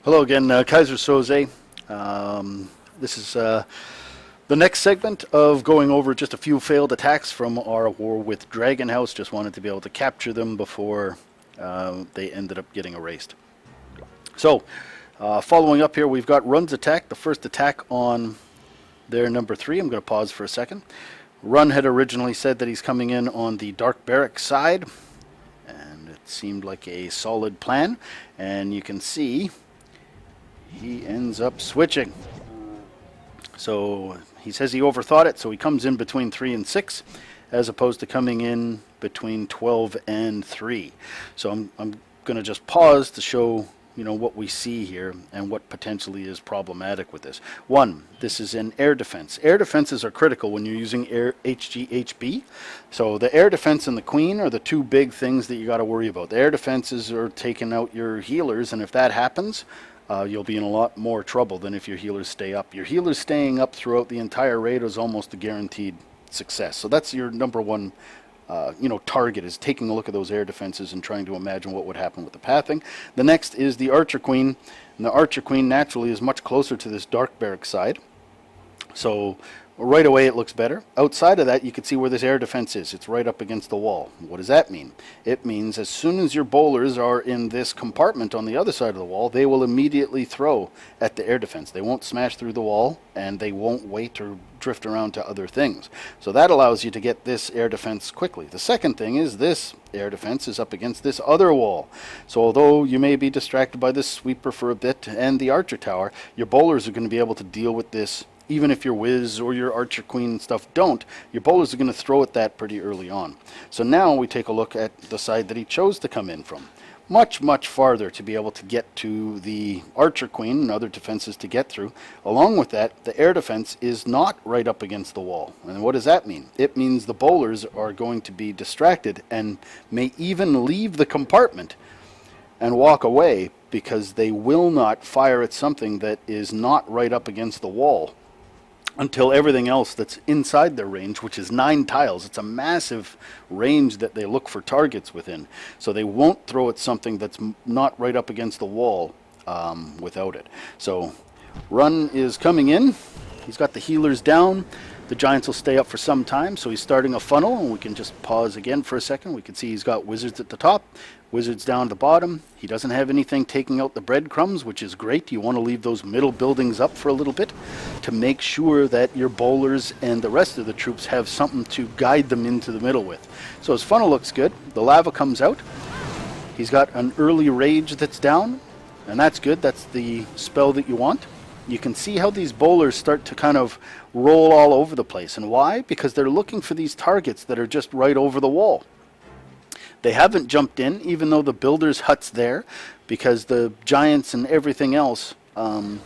Hello again, Kaiser Soze. This is the next segment of going over just a few failed attacks from our war with Dragon House. Just wanted to be able to capture them before they ended up getting erased. So, following up here, we've got Run's attack, the first attack on their number 3. I'm going to pause for a second. Run had originally said that he's coming in on the Dark Barrack side, and it seemed like a solid plan, and you can see he ends up switching. So he says he overthought it, so he comes in between 3 and 6 as opposed to coming in between 12 and 3. So I'm going to just pause to show what we see here and what potentially is problematic with this. One, this is an air defense. Air defenses are critical when you're using air HGHB. So the air defense and the queen are the two big things that you got to worry about. The air defenses are taking out your healers, and if that happens, you'll be in a lot more trouble than if your healers stay up. Your healers staying up throughout the entire raid is almost a guaranteed success. So that's your number one target, is taking a look at those air defenses and trying to imagine what would happen with the pathing. The next is the Archer Queen, and the Archer Queen naturally is much closer to this Dark Barrack side. So right away it looks better. Outside of that, you can see where this air defense is. It's right up against the wall. What does that mean? It means as soon as your bowlers are in this compartment on the other side of the wall, they will immediately throw at the air defense. They won't smash through the wall, and they won't wait or drift around to other things. So that allows you to get this air defense quickly. The second thing is this air defense is up against this other wall. So although you may be distracted by this sweeper for a bit and the archer tower, your bowlers are going to be able to deal with this. Even if your Wiz or your Archer Queen and stuff don't, your bowlers are going to throw at that pretty early on. So now we take a look at the side that he chose to come in from. Much, much farther to be able to get to the Archer Queen and other defenses to get through. Along with that, the air defense is not right up against the wall. And what does that mean? It means the bowlers are going to be distracted and may even leave the compartment and walk away because they will not fire at something that is not right up against the wall until everything else that's inside their range, which is 9 tiles. It's a massive range that they look for targets within. So they won't throw at something that's not right up against the wall without it. So Run is coming in. He's got the healers down. The giants will stay up for some time, so he's starting a funnel, and we can just pause again for a second. We can see he's got wizards at the top, wizards down at the bottom. He doesn't have anything taking out the breadcrumbs, which is great. You want to leave those middle buildings up for a little bit to make sure that your bowlers and the rest of the troops have something to guide them into the middle with. So his funnel looks good. The lava comes out. He's got an early rage that's down, and that's good. That's the spell that you want. You can see how these bowlers start to kind of roll all over the place. And why? Because they're looking for these targets that are just right over the wall. They haven't jumped in, even though the builder's hut's there, because the giants and everything else are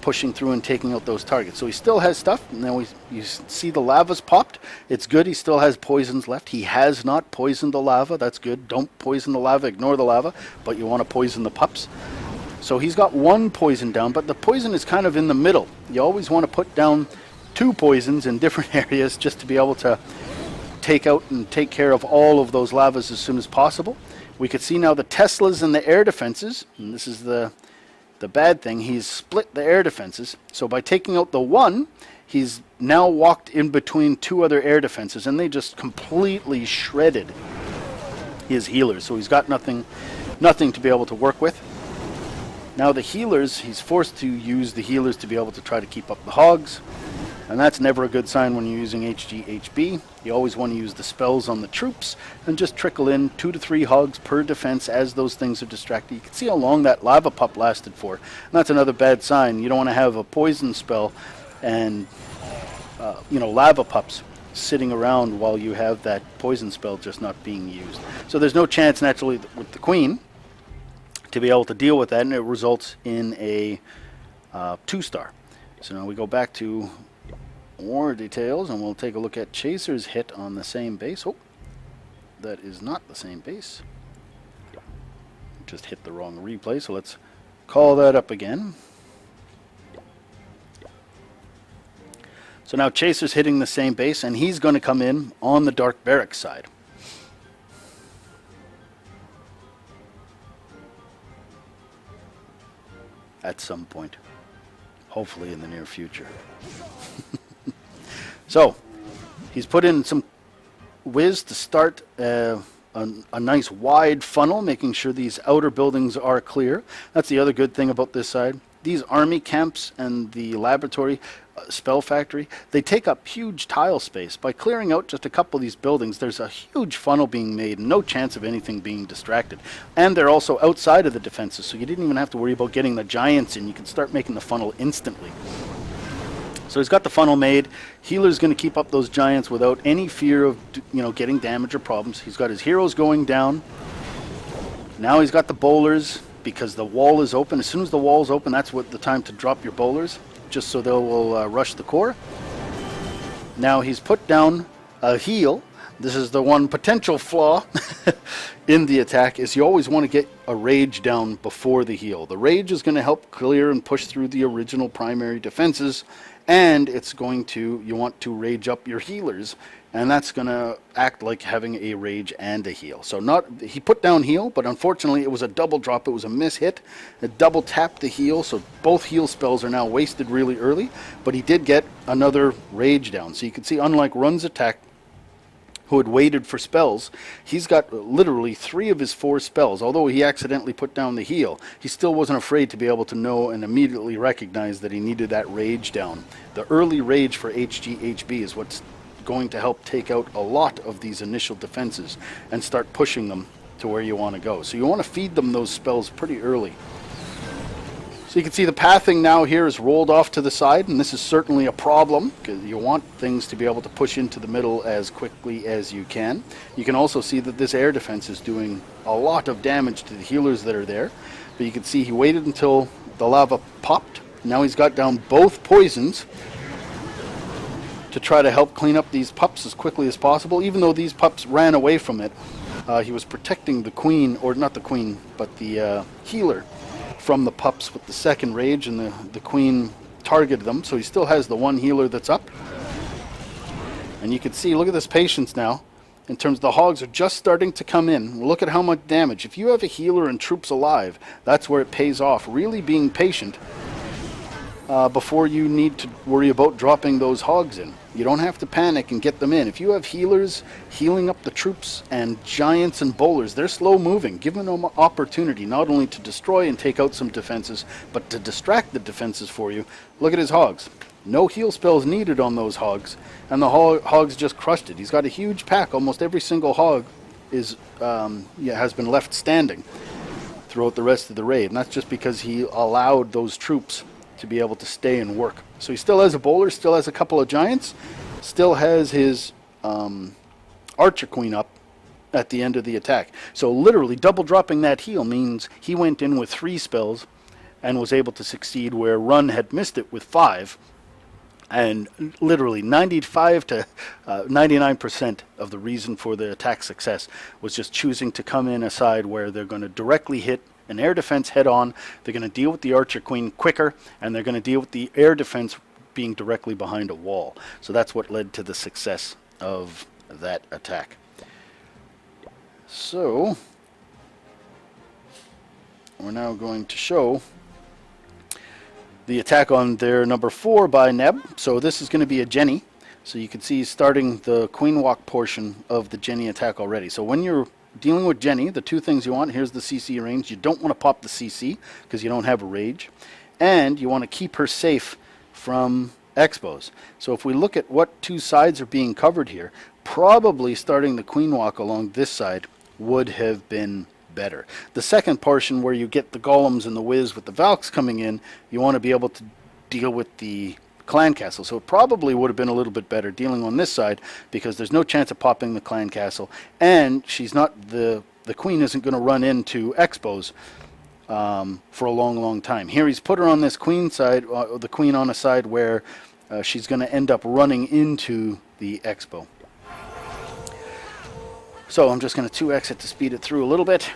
pushing through and taking out those targets. So he still has stuff. And then you see the lava's popped. It's good. He still has poisons left. He has not poisoned the lava. That's good. Don't poison the lava. Ignore the lava. But you want to poison the pups. So he's got 1 poison down, but the poison is kind of in the middle. You always want to put down 2 poisons in different areas just to be able to take out and take care of all of those lavas as soon as possible. We could see now the Teslas and the air defenses, and this is the bad thing. He's split the air defenses. So by taking out the 1, he's now walked in between 2 other air defenses, and they just completely shredded his healers. So he's got nothing to be able to work with. Now the healers, he's forced to use the healers to be able to try to keep up the hogs. And that's never a good sign when you're using HGHB. You always want to use the spells on the troops and just trickle in 2 to 3 hogs per defense as those things are distracted. You can see how long that lava pup lasted for. And that's another bad sign. You don't want to have a poison spell and lava pups sitting around while you have that poison spell just not being used. So there's no chance naturally with the queen to be able to deal with that, and it results in a 2-star. So now we go back to more details, and we'll take a look at Chaser's hit on the same base. Oh, that is not the same base. Just hit the wrong replay, so let's call that up again. So now Chaser's hitting the same base, and he's going to come in on the Dark Barrack side. at some point. Hopefully in the near future. So, he's put in some whiz to start a nice wide funnel, making sure these outer buildings are clear. That's the other good thing about this side. These army camps and the laboratory, spell factory, they take up huge tile space. By clearing out just a couple of these buildings, there's a huge funnel being made, no chance of anything being distracted. And they're also outside of the defenses, so you didn't even have to worry about getting the giants in. You can start making the funnel instantly. So he's got the funnel made. Healer's going to keep up those giants without any fear of, getting damage or problems. He's got his heroes going down. Now he's got the bowlers, because the wall is open. As soon as the wall's open, that's what the time to drop your bowlers, just so they will rush the core. Now he's put down a heal. This is the one potential flaw in the attack, is you always want to get a rage down before the heal. The rage is going to help clear and push through the original primary defenses, and you want to rage up your healers, and that's going to act like having a rage and a heal. So he put down heal, but unfortunately it was a double drop. It was a miss hit. It double tapped the heal, so both heal spells are now wasted really early, but he did get another rage down. So you can see, unlike Run's attack, who had waited for spells, he's got literally 3 of his 4 spells. Although he accidentally put down the heal, he still wasn't afraid to be able to know and immediately recognize that he needed that rage down. The early rage for HGHB is what's going to help take out a lot of these initial defenses and start pushing them to where you want to go. So you want to feed them those spells pretty early. So you can see the pathing now here is rolled off to the side, and this is certainly a problem because you want things to be able to push into the middle as quickly as you can. You can also see that this air defense is doing a lot of damage to the healers that are there. But you can see he waited until the lava popped. Now he's got down both poisons to try to help clean up these pups as quickly as possible. Even though these pups ran away from it, he was protecting the queen, or not the queen, but the healer from the pups with the second rage, and the queen targeted them. So he still has the one healer that's up. And you can see, look at this patience now. In terms of the hogs are just starting to come in. Look at how much damage. If you have a healer and troops alive, that's where it pays off. Really being patient before you need to worry about dropping those hogs in. You don't have to panic and get them in. If you have healers healing up the troops and giants and bowlers, they're slow moving. Give them an opportunity not only to destroy and take out some defenses, but to distract the defenses for you. Look at his hogs. No heal spells needed on those hogs, and the hogs just crushed it. He's got a huge pack. Almost every single hog has been left standing throughout the rest of the raid, and that's just because he allowed those troops to be able to stay and work. So he still has a bowler, still has a couple of giants, still has his archer queen up at the end of the attack. So literally double dropping that heal means he went in with 3 spells and was able to succeed where Run had missed it with 5. And literally 95 to 99% of the reason for the attack success was just choosing to come in a side where they're going to directly hit an air defense head on. They're going to deal with the archer queen quicker, and they're going to deal with the air defense being directly behind a wall. So that's what led to the success of that attack. So we're now going to show the attack on their number 4 by Neb. So this is going to be a Jenny. So you can see he's starting the queen walk portion of the Jenny attack already. So when you're dealing with Jenny, the 2 things you want, here's the CC range. You don't want to pop the CC because you don't have a rage. And you want to keep her safe from expos. So if we look at what 2 sides are being covered here, probably starting the queen walk along this side would have been better. The second portion where you get the golems and the whiz with the Valks coming in, you want to be able to deal with the clan castle. So it probably would have been a little bit better dealing on this side because there's no chance of popping the clan castle, and she's not the queen isn't going to run into expos for a long time. Here he's put her on this queen side, the queen on a side where she's going to end up running into the expo. So I'm just going to 2x it to speed it through a little bit.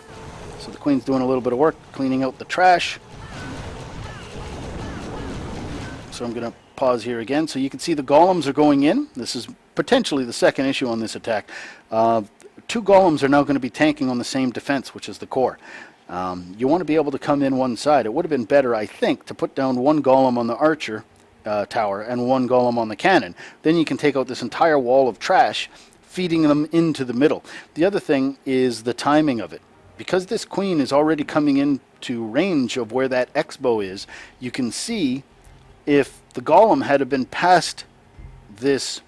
So the queen's doing a little bit of work cleaning out the trash. So I'm going to pause here again. So you can see the golems are going in. This is potentially the second issue on this attack. 2 golems are now going to be tanking on the same defense, which is the core. You want to be able to come in one side. It would have been better, I think, to put down one golem on the archer tower and one golem on the cannon. Then you can take out this entire wall of trash, feeding them into the middle. The other thing is the timing of it. Because this queen is already coming into range of where that X-bow is, you can see if the golem had been past this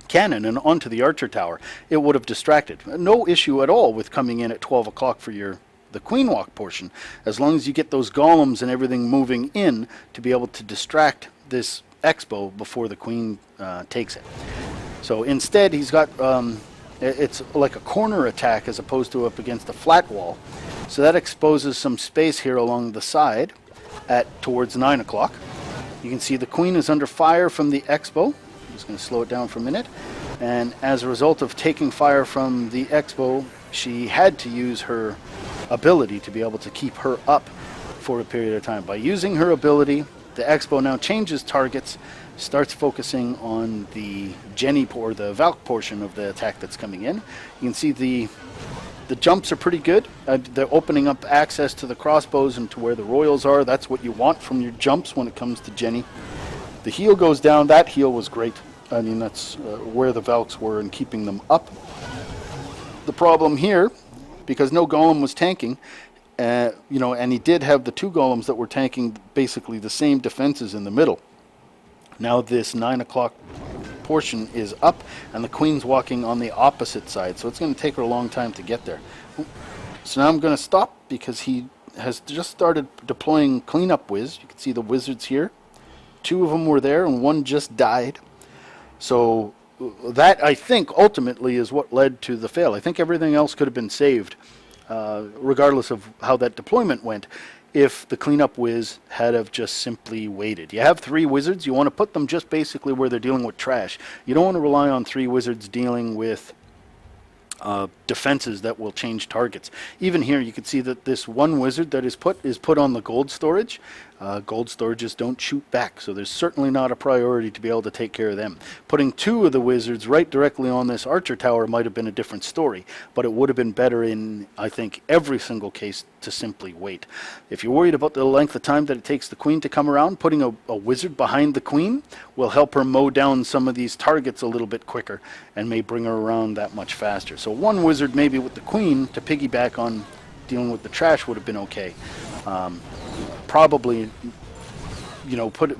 cannon and onto the archer tower, it would have distracted. No issue at all with coming in at 12 o'clock for the queen walk portion, as long as you get those golems and everything moving in to be able to distract this X-bow before the queen takes it. So instead, he's got it's like a corner attack as opposed to up against a flat wall. So that exposes some space here along the side towards 9 o'clock. You can see the queen is under fire from the X-bow. I'm just going to slow it down for a minute. And as a result of taking fire from the X-bow, she had to use her ability to be able to keep her up for a period of time. By using her ability, the X-bow now changes targets, starts focusing on the Jenny or the Valk portion of the attack that's coming in. You can see the jumps are pretty good. They're opening up access to the crossbows and to where the royals are. That's what you want from your jumps when it comes to Jenny. The heal goes down. That heal was great. I mean, that's where the Valks were and keeping them up. The problem here, because no golem was tanking, and he did have the two golems that were tanking basically the same defenses in the middle. Now this 9 o'clock portion is up, and the queen's walking on the opposite side, so it's going to take her a long time to get there. So now I'm going to stop because he has just started deploying cleanup whiz. You can see the wizards here. 2 of them were there, and 1 just died. So that, I think, ultimately is what led to the fail. I think everything else could have been saved, regardless of how that deployment went, if the cleanup whiz had have just simply waited. You have 3 wizards. You want to put them just basically where they're dealing with trash. You don't want to rely on 3 wizards dealing with defenses that will change targets. Even here, you can see that this 1 wizard that is put on the gold storage. Gold storages don't shoot back, so there's certainly not a priority to be able to take care of them. Putting 2 of the wizards right directly on this archer tower might have been a different story, but it would have been better in, I think, every single case to simply wait. If you're worried about the length of time that it takes the queen to come around, putting a wizard behind the queen will help her mow down some of these targets a little bit quicker and may bring her around that much faster. So 1 wizard maybe with the queen to piggyback on dealing with the trash would have been okay. Probably,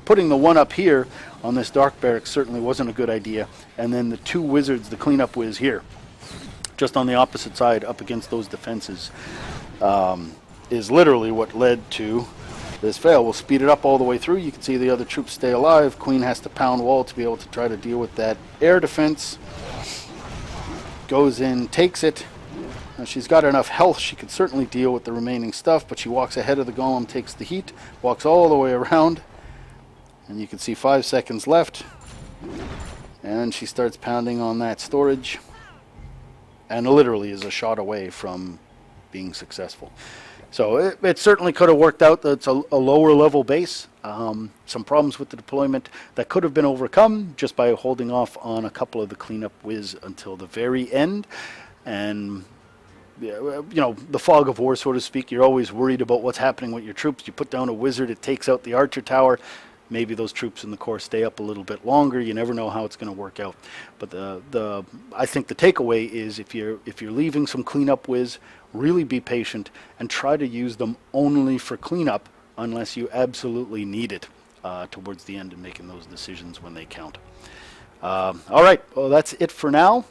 putting the 1 up here on this dark barracks certainly wasn't a good idea. And then the 2 wizards, the cleanup whiz here, just on the opposite side up against those defenses, is literally what led to this fail. We'll speed it up all the way through. You can see the other troops stay alive. Queen has to pound wall to be able to try to deal with that air defense. Goes in, takes it. Now she's got enough health, she could certainly deal with the remaining stuff, but she walks ahead of the golem, takes the heat, walks all the way around, and you can see 5 seconds left, and she starts pounding on that storage, and literally is a shot away from being successful. So it certainly could have worked out. That's a lower level base. Some problems with the deployment that could have been overcome just by holding off on a couple of the cleanup whiz until the very end. And the fog of war, so to speak. You're always worried about what's happening with your troops. You put down a wizard, it takes out the archer tower. Maybe those troops in the core stay up a little bit longer. You never know how it's going to work out. But I think the takeaway is if you're leaving some cleanup whiz, really be patient and try to use them only for cleanup unless you absolutely need it towards the end and making those decisions when they count. All right, well, that's it for now.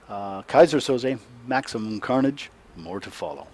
Kaiser Soze, maximum carnage, more to follow.